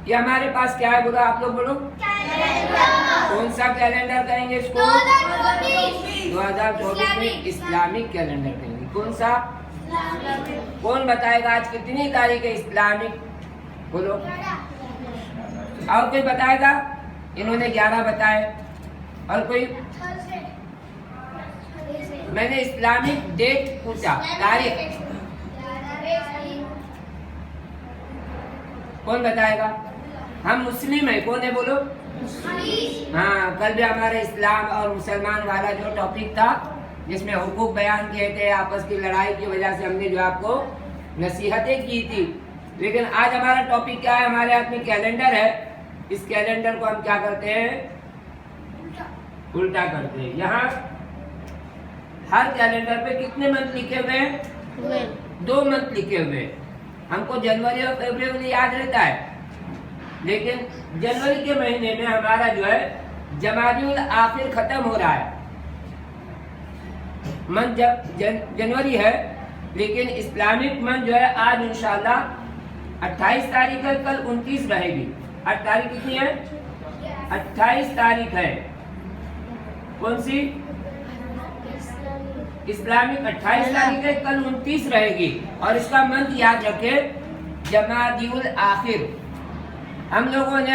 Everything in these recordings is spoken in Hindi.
ये हमारे पास क्या है बोलो, आप लोग बोलो। कौन सा कैलेंडर कहेंगे इसको? 2024 में इस्लामिक कैलेंडर कहेंगे। कौन सा? कौन बताएगा आज कितनी तारीख है इस्लामिक? बोलो। और कोई बताएगा? इन्होंने 11 बताए। और कोई? मैंने इस्लामिक डेट पूछा, तारीख कौन बताएगा? हम मुस्लिम है, कौन है बोलो? हाँ, कल भी हमारा इस्लाम और मुसलमान वाला जो टॉपिक था जिसमें हुकूक बयान किए थे, आपस की लड़ाई की वजह से हमने जो आपको नसीहतें की थी। लेकिन आज हमारा टॉपिक क्या है? हमारे हाथ में कैलेंडर है। इस कैलेंडर को हम क्या करते हैं? उल्टा करते हैं। यहाँ हर कैलेंडर पे कितने मंथ लिखे हुए हैं? 2 मंथ लिखे हुए हैं। हमको जनवरी और फरवरी याद रहता है, लेकिन जनवरी के महीने में हमारा जो है जमादिउल आखिर खत्म हो रहा है। मंथ जब जनवरी है, लेकिन इस्लामिक मंथ जो है आज इंशाल्लाह 28 तारीख है, कल 29 रहेगी। आज तारीख कितनी है? 28 तारीख है। कौन सी? इस्लामिक 28 तारीख है, कल 29 रहेगी। और इसका मंथ याद रखे, जमादिउल आखिर। हम लोगों ने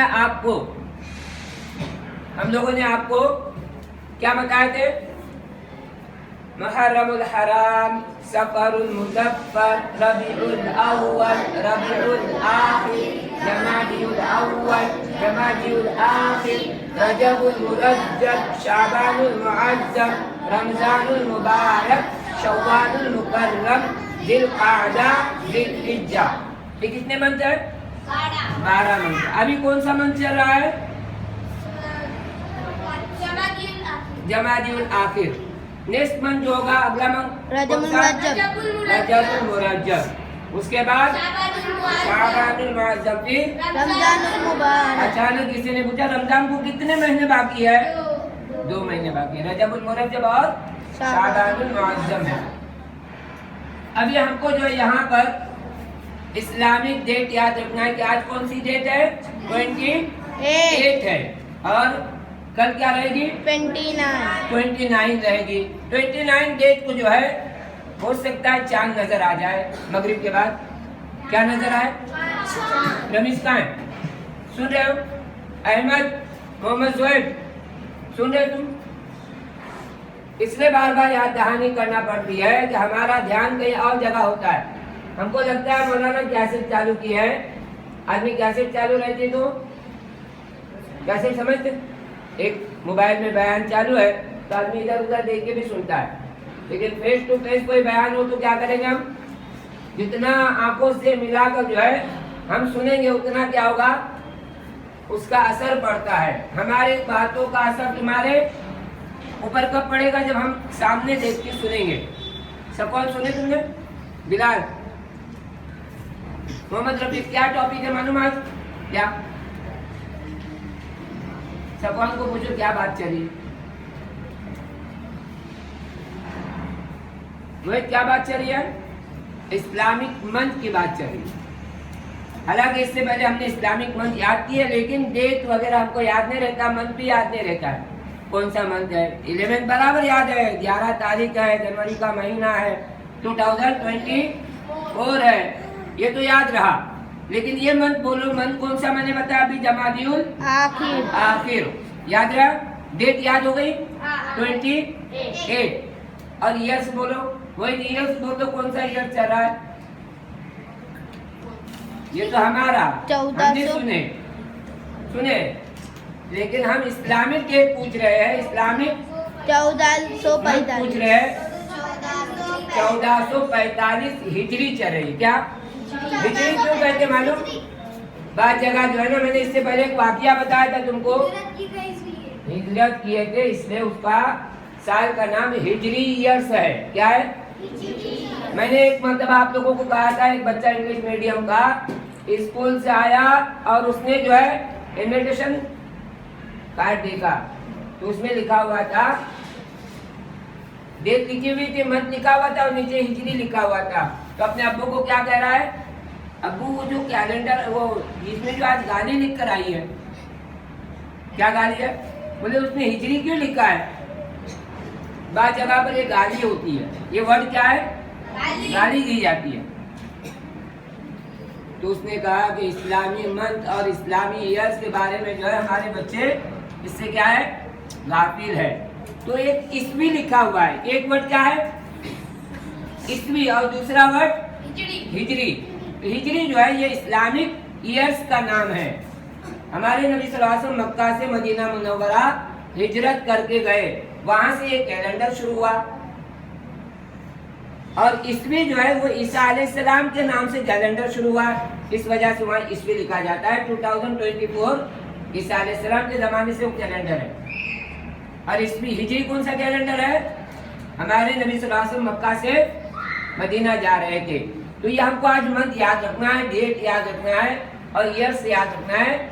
आपको क्या बताए थे? मुहर्रमुल हराम, सफरुल मुज़फ्फर, रबीउल अव्वल, रबीउल आखिर, जमादिउल अव्वल, जमादिउल आखिर, रजबुल मुरज्जब, शाबानुल मुअज्जम, रमजानुल मुबारक, शव्वालुल मुकर्रम, जिलक़अदा, जिलहिज्जा। ये कितने मंथ है? 12 मंथ। अभी कौन सा मंथ चल रहा है? जमादिउल आखिर। नेक्स्ट मंथ जो होगा, अगला मंथ रजबुल मुरज्जब। उसके बाद शाबानुल मुअज्जम, फिर रमजानुल मुबारक। अचानक किसी ने पूछा रमजान को कितने महीने बाकी है? 2 महीने बाकी है। रजबुल मुरज्जब और शाबानुल मुअज्जम है। अभी हमको जो यहाँ पर इस्लामिक डेट याद रखना है कि आज कौन सी डेट है? 28 है। और कल क्या रहेगी? 29 रहेगी। 29 डेट को जो है हो सकता है चांद नजर आ जाए मगरिब के बाद। क्या नजर आए? रमीज कहाँ है? सुन रहे हो? अहमद, मोहम्मद जोएब, सुन रहे तुम? इसलिए बार बार याद दहानी करना पड़ती है कि हमारा ध्यान कहीं और जगह होता है। हमको लगता है मौलाना कैसेट चालू की है। आदमी कैसेट चालू रहती तो कैसेट समझते, एक मोबाइल में बयान चालू है तो आदमी इधर उधर देख के भी सुनता है। लेकिन फेस टू फेस कोई बयान हो तो क्या करेंगे हम? जितना आंखों से मिलाकर जो है हम सुनेंगे, उतना क्या होगा? उसका असर पड़ता है। हमारे बातों का असर हमारे ऊपर कब पड़ेगा? जब हम सामने देख के सुनेंगे। सब कौन सुने तुमने? बिलाल, मोहम्मद रफी, क्या टॉपिक है मालूम आज? क्या? सफवान को पूछो क्या बात चली। वह क्या बात चल रही है? इस्लामिक मंथ की बात चल रही है। हालांकि इससे पहले हमने इस्लामिक मंथ याद किए, लेकिन डेट वगैरह हमको याद नहीं रहता, मंथ भी याद नहीं रहता है। कौन सा मंथ है? 11 बराबर याद है, 11 तारीख है, जनवरी का महीना है, 2024 है, ये तो याद रहा। लेकिन ये मंथ बोलो, मंथ कौन सा मैंने बताया अभी? जमादिउल आखिर। याद रहा? डेट याद हो गई? 28। और ईयर्स बोलो, वही ईयर्स बोलो, कौन सा ईयर चल रहा है? ये तो हमारा 1400 सुने, लेकिन हम इस्लामिक डेट पूछ रहे हैं। इस्लामिक 1445 पूछ रहे हैं। 1445 हिजरी चल रही। क्या हिजरी क्यों कहते मालूम? बात जगह जो है ना, मैंने इससे पहले एक वाकया बताया था तुमको। हिजरत किए थे, इसलिए उसका साल का नाम हिजरी ईयर्स है। क्या है? मैंने एक मतलब आप लोगों को कहा था, एक बच्चा इंग्लिश मीडियम का स्कूल से आया और उसने जो है इन्विटेशन कार्ड देखा, तो उसमें लिखा हुआ था, डेट लिखी हुई थी, मंथ लिखा हुआ था और नीचे हिजरी लिखा हुआ था। तो अपने अब्बू को क्या कह रहा है? अब्बू वो जो कैलेंडर वो इसमें जो आज गाली लिख कर आई है, क्या गाली है? बोले उसने हिजरी क्यों लिखा है? बाद जगह पर ये गाली होती है, ये वर्ड क्या है? गाली दी जाती है। तो उसने कहा कि इस्लामी मंथ और इस्लामी ईयर्स के बारे में जो है हमारे बच्चे इससे क्या है? गाफिल है। तो एक ईस्वी लिखा हुआ है, एक वर्ड क्या है? ईस्वी, और दूसरा वर्ड हिजरी। हिजरी जो है ये इस्लामिक ईयर्स का नाम है। हमारे नबी सल्लल्लाहु अलैहि वसल्लम मक्का से मदीना मुनव्वरा हिजरत करके गए, वहां से ये कैलेंडर शुरू हुआ। और ईस्वी जो है वो ईसा अलैहिस्सलाम के नाम से कैलेंडर शुरू हुआ, इस वजह से वहाँ ईस्वी लिखा जाता है। 2024 ईसा अलैहिस्सलाम के जमाने से वो कैलेंडर है। और ईस्वी हिजरी कौन सा कैलेंडर है? हमारे नबी सल्लल्लाहु अलैहि वसल्लम मक्का से मदीना जा रहे थे। तो ये हमको आज मंथ याद रखना है, डेट याद रखना है और ईयर्स याद रखना है।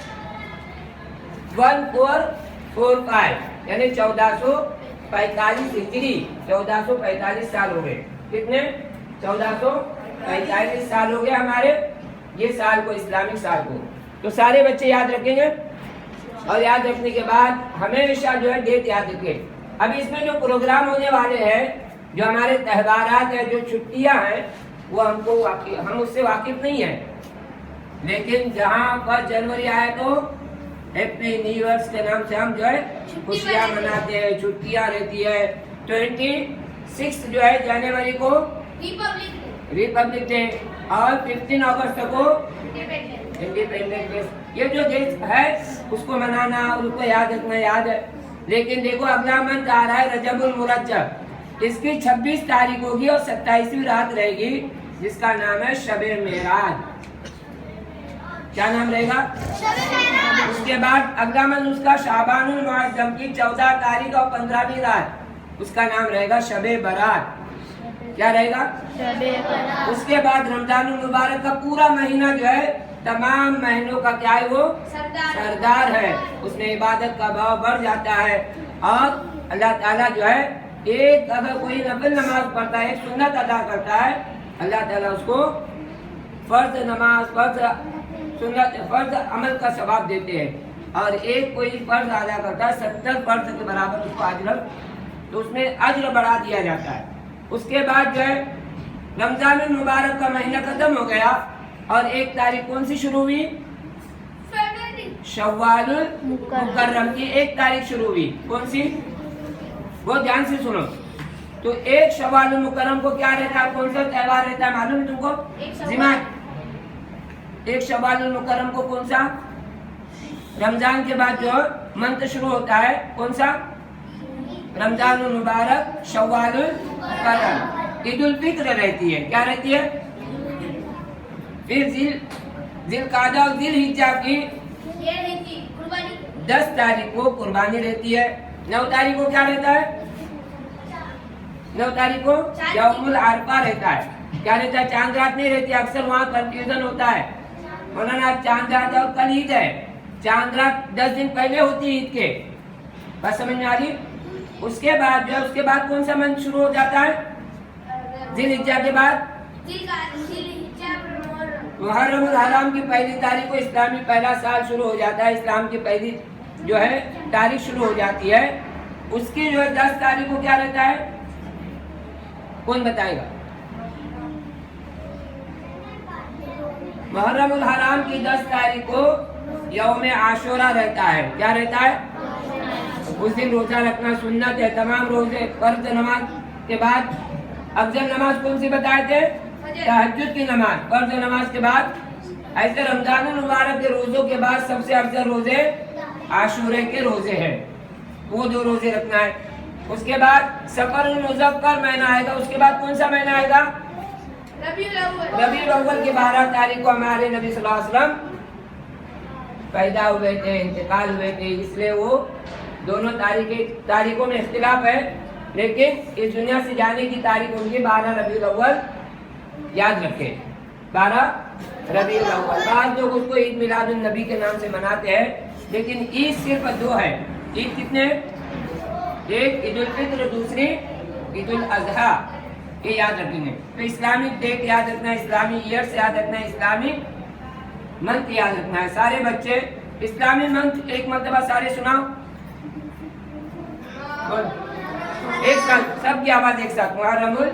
1445 यानी 1445 हिजरी, 1445 साल हो गए। कितने? 1445 साल हो गए हमारे ये साल को, इस्लामिक साल को। तो सारे बच्चे याद रखेंगे और याद रखने के बाद हमेशा जो है डेट याद रखें। अभी इसमें जो प्रोग्राम होने वाले हैं, जो हमारे त्योहारात है, जो छुट्टियां हैं, वो हम उससे वाकिफ नहीं है। लेकिन जहाँ 1 जनवरी आए तो हैप्पी न्यू ईयर के नाम से हम जो है खुशियां मनाते हैं, छुट्टियां रहती है। 26 जो है जनवरी को रिपब्लिक डे और 15 अगस्त को इंडिपेंडेंस डे। ये जो देश है उसको मनाना और उसको याद रखना याद है। लेकिन देखो अगला मंथ आ रहा है रजबुल मुरज्जब, इसकी 26 तारीख होगी और 27वीं रात रहेगी, जिसका नाम है शबे मेराज। क्या नाम रहेगा? उसके बाद अगला मंथ उसका शाबानुल मुअज्जम की 14 तारीख और 15वीं रात, उसका नाम रहेगा शबे बरात। क्या रहेगा? शबे बरात। उसके बाद रमजानुल मुबारक का पूरा महीना जो है तमाम महीनों का क्या है? वो सरदार है, उसमें इबादत का भाव बढ़ जाता है। और अल्लाह ताला जो है एक अगर कोई नफिल नमाज पढ़ता है, एक सुन्नत अदा करता है, अल्लाह ताला उसको फर्ज नमाज, फर्ज अमल का सवाब देते हैं। और एक कोई फर्ज अदा करता है 70 फर्ज के बराबर उसको अजर, तो उसमें अजर बढ़ा दिया जाता है। उसके बाद जो है रमजानुल मुबारक का महीना खत्म हो गया और 1 तारीख कौन सी शुरू हुई? शव्वालुल मुकर्रम की 1 तारीख शुरू हुई। कौन सी? वो ध्यान से सुनो। तो 1 शव्वालुल मुकर्रम को क्या रहता है? कौन सा त्योहार रहता है मालूम है तुमको? जिमात। 1 शव्वालुल मुकर्रम को कौन सा? रमजान के बाद जो मंथ शुरू होता है, कौन सा? रमजानुल मुबारक, शव्वालुल मुकर्रम। ईद उल फित्र रहती है, क्या रहती है? फिर जिलकादा और जिलहिज्जा की 10 तारीख को कुर्बानी रहती है। 9 तारीख को क्या रहता है? 9 तारीख को यौमुल अरफा रहता है। क्या रहता है? चांद रात नहीं रहती, अक्सर वहाँ कंफ्यूजन होता है। मौलाना चांद रात और कल ईद है, चांद रात 10 दिन पहले होती है ईद के। बस समझ में आ रही? उसके बाद जो है उसके बाद कौन सा मंथ शुरू हो जाता है? जिलहिज्जा के बाद मुहर्रमुल हराम की 1 तारीख को इस्लामी पहला साल शुरू हो जाता है। इस्लाम की पहली जो है तारीख शुरू हो जाती है। उसकी जो है 10 तारीख को क्या रहता है? कौन बताएगा? मुहर्रमुल हराम की 10 तारीख को यौम आशूरा रहता है। क्या रहता है? उस दिन रोजा रखना सुन्नत है। तमाम रोजे फर्ज नमाज के बाद अफजल नमाज कौन सी बताए थे? तहज्जुद की नमाज, फर्ज नमाज के बाद। ऐसे रमजान मुबारक के रोजों के बाद सबसे अफजल रोजे आशूरे के रोजे हैं, वो 2 रोजे रखना है। उसके बाद सफर मुज़फ्फर महीना आएगा। उसके बाद कौन सा महीना आएगा? रबीउल अव्वल की 12 तारीख को हमारे नबी सल्लल्लाहु अलैहि वसल्लम पैदा हुए थे, इंतकाल हुए थे, इसलिए वो दोनों तारीखों में इख्तिलाफ है। लेकिन इस दुनिया से जाने की तारीख उनकी 12 रबीउल अव्वल, याद रखें 12 रबीउल अव्वल। बाद लोग उसको ईद मिलादुन नबी के नाम से मनाते हैं, लेकिन ईद सिर्फ 2 है। ईद कितने? एक ईद उल फित्र, दूसरी ईद उल अजहा। ये याद रखेंगे। तो इस्लामिक डेट याद रखना है, इस्लामिक ईयर्स याद रखना है, इस्लामिक मंथ याद रखना है। सारे बच्चे इस्लामिक मंथ एक मरतबा सारे सुनाओ। बोल। एक साथ सबकी आवाज एक साथ। मुहर्रमुल